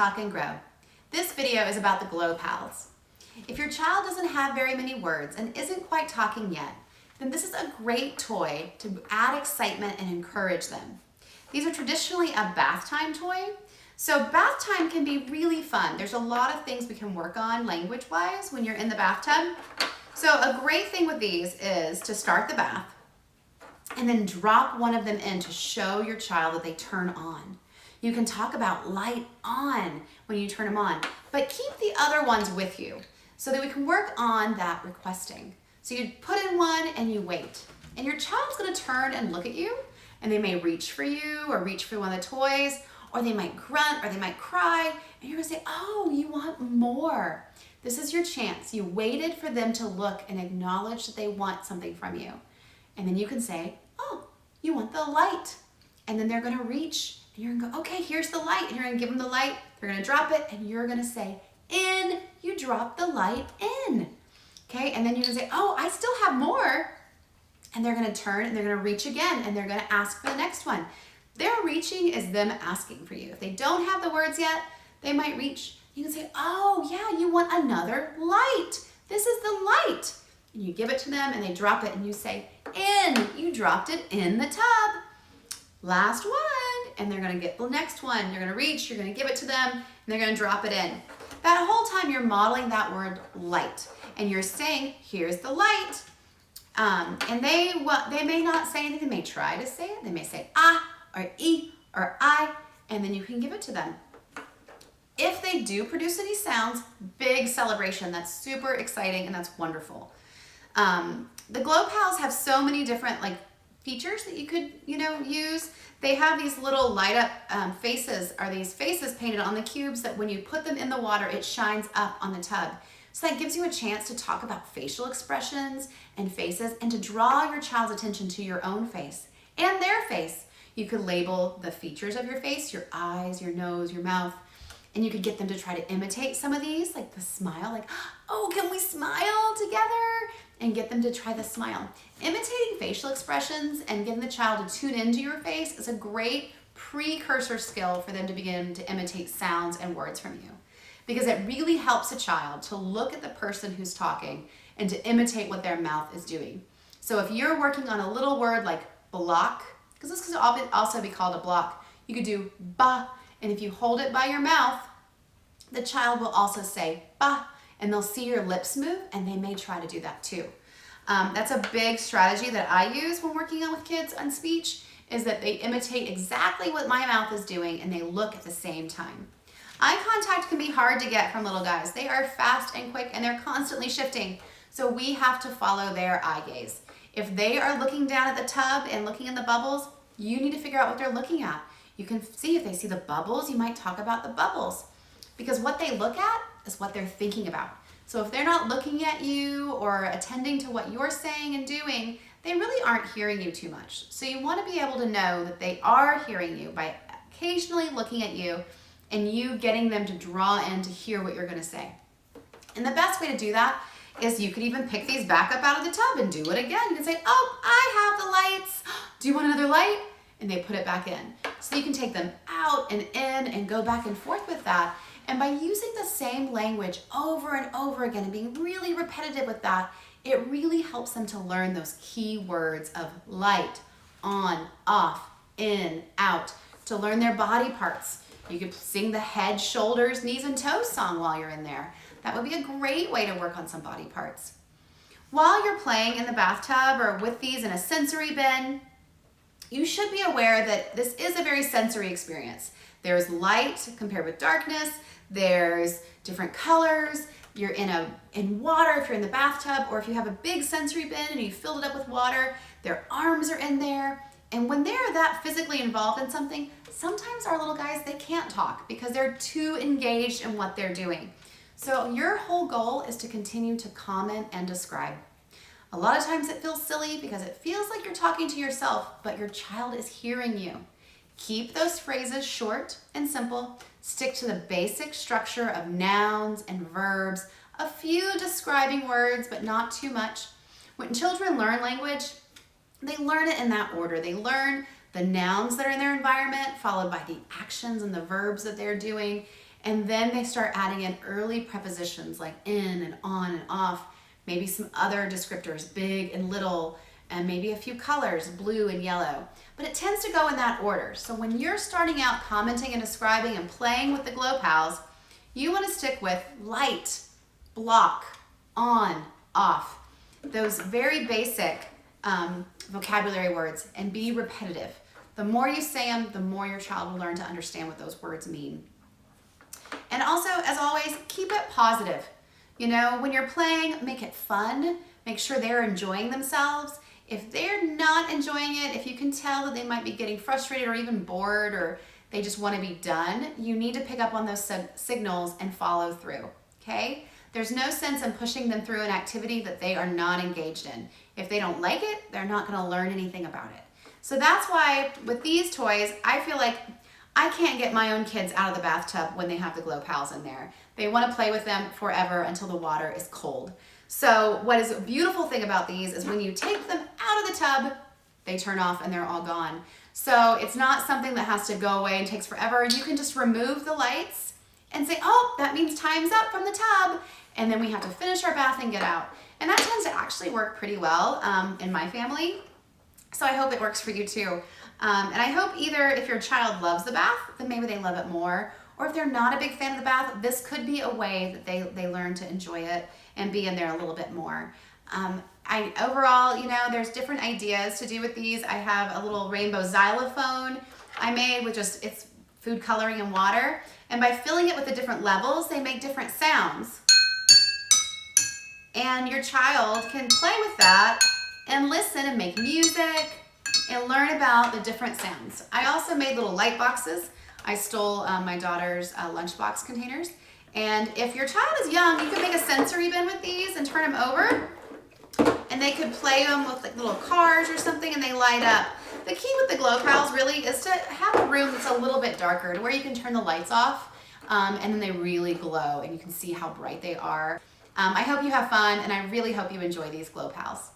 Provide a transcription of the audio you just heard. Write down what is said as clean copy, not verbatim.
Talk and Grow. This video is about the Glo Pals. If your child doesn't have very many words and isn't quite talking yet, then this is a great toy to add excitement and encourage them. These are traditionally a bath time toy, so bath time can be really fun. There's a lot of things we can work on language-wise when you're in the bathtub. So a great thing with these is to start the bath and then drop one of them in to show your child that they turn on. You can talk about light on when you turn them on, but keep the other ones with you so that we can work on that requesting. So you put in one and you wait, and your child's gonna turn and look at you, and they may reach for you or reach for one of the toys, or they might grunt or they might cry, and you're gonna say, oh, you want more. This is your chance. You waited for them to look and acknowledge that they want something from you. And then you can say, oh, you want the light. And then they're gonna reach, and you're gonna go, okay, here's the light. And you're gonna give them the light, they're gonna drop it, and you're gonna say, in, you drop the light in. Okay, and then you're gonna say, oh, I still have more. And they're gonna turn and they're gonna reach again, and they're gonna ask for the next one. Their reaching is them asking for you. If they don't have the words yet, they might reach. You can say, oh yeah, you want another light. This is the light. And you give it to them and they drop it and you say, in, you dropped it in the tub. Last one, and they're gonna get the next one. You're gonna reach, you're gonna give it to them, and they're gonna drop it in. That whole time you're modeling that word light, and you're saying, here's the light. And they may not say anything, they may try to say it. They may say ah, or e, or I, and then you can give it to them. If they do produce any sounds, big celebration. That's super exciting and that's wonderful. The Glo Pals have so many different features that you could use. They have these little light up faces, or these faces painted on the cubes that when you put them in the water, it shines up on the tub. So that gives you a chance to talk about facial expressions and faces and to draw your child's attention to your own face and their face. You could label the features of your face, your eyes, your nose, your mouth, and you could get them to try to imitate some of these, like the smile, like, oh, can we smile together? And get them to try the smile. Imitating facial expressions and getting the child to tune into your face is a great precursor skill for them to begin to imitate sounds and words from you. Because it really helps a child to look at the person who's talking and to imitate what their mouth is doing. So if you're working on a little word like block, because this could also be called a block, you could do ba, and if you hold it by your mouth, the child will also say ba, and they'll see your lips move, and they may try to do that too. That's a big strategy that I use when working on with kids on speech, is that they imitate exactly what my mouth is doing, and they look at the same time. Eye contact can be hard to get from little guys. They are fast and quick, and they're constantly shifting, so we have to follow their eye gaze. If they are looking down at the tub and looking in the bubbles, you need to figure out what they're looking at. You can see if they see the bubbles, you might talk about the bubbles, because what they look at is what they're thinking about. So if they're not looking at you or attending to what you're saying and doing, they really aren't hearing you too much. So you want to be able to know that they are hearing you by occasionally looking at you and you getting them to draw in to hear what you're going to say. And the best way to do that is you could even pick these back up out of the tub and do it again. You can say, oh, I have the lights. Do you want another light? And they put it back in. So you can take them out and in and go back and forth with that. And by using the same language over and over again and being really repetitive with that, it really helps them to learn those key words of light, on, off, in, out, to learn their body parts. You could sing the head, shoulders, knees, and toes song while you're in there. That would be a great way to work on some body parts. While you're playing in the bathtub or with these in a sensory bin, you should be aware that this is a very sensory experience. There's light compared with darkness. There's different colors. You're in water if you're in the bathtub, or if you have a big sensory bin and you filled it up with water, their arms are in there. And when they're that physically involved in something, sometimes our little guys, they can't talk because they're too engaged in what they're doing. So your whole goal is to continue to comment and describe. A lot of times it feels silly because it feels like you're talking to yourself, but your child is hearing you. Keep those phrases short and simple. Stick to the basic structure of nouns and verbs, a few describing words, but not too much. When children learn language, they learn it in that order. They learn the nouns that are in their environment, followed by the actions and the verbs that they're doing. And then they start adding in early prepositions like in and on and off, maybe some other descriptors, big and little, and maybe a few colors, blue and yellow. But it tends to go in that order. So when you're starting out commenting and describing and playing with the GloPals, you want to stick with light, block, on, off. Those very basic vocabulary words, and be repetitive. The more you say them, the more your child will learn to understand what those words mean. And also, as always, keep it positive. You know, when you're playing, make it fun. Make sure they're enjoying themselves. If they're not enjoying it, if you can tell that they might be getting frustrated or even bored or they just want to be done, you need to pick up on those signals and follow through, okay? There's no sense in pushing them through an activity that they are not engaged in. If they don't like it, they're not going to learn anything about it. So that's why with these toys, I feel like I can't get my own kids out of the bathtub when they have the GloPals in there. They want to play with them forever until the water is cold. So what is a beautiful thing about these is when you take them out of the tub, they turn off and they're all gone. So it's not something that has to go away and takes forever. You can just remove the lights and say, oh, that means time's up from the tub. And then we have to finish our bath and get out. And that tends to actually work pretty well in my family. So I hope it works for you too. And I hope either if your child loves the bath, then maybe they love it more. Or if they're not a big fan of the bath, this could be a way that they learn to enjoy it and be in there a little bit more. Overall, you know, there's different ideas to do with these. I have a little rainbow xylophone I made with just, it's food coloring and water. And by filling it with the different levels, they make different sounds. And your child can play with that and listen and make music and learn about the different sounds. I also made little light boxes. I stole my daughter's lunchbox containers. And if your child is young, you can make a sensory bin with these and turn them over. And they could play them with like little cars or something and they light up. The key with the GloPals really is to have a room that's a little bit darker to where you can turn the lights off and then they really glow and you can see how bright they are. I hope you have fun and I really hope you enjoy these GloPals.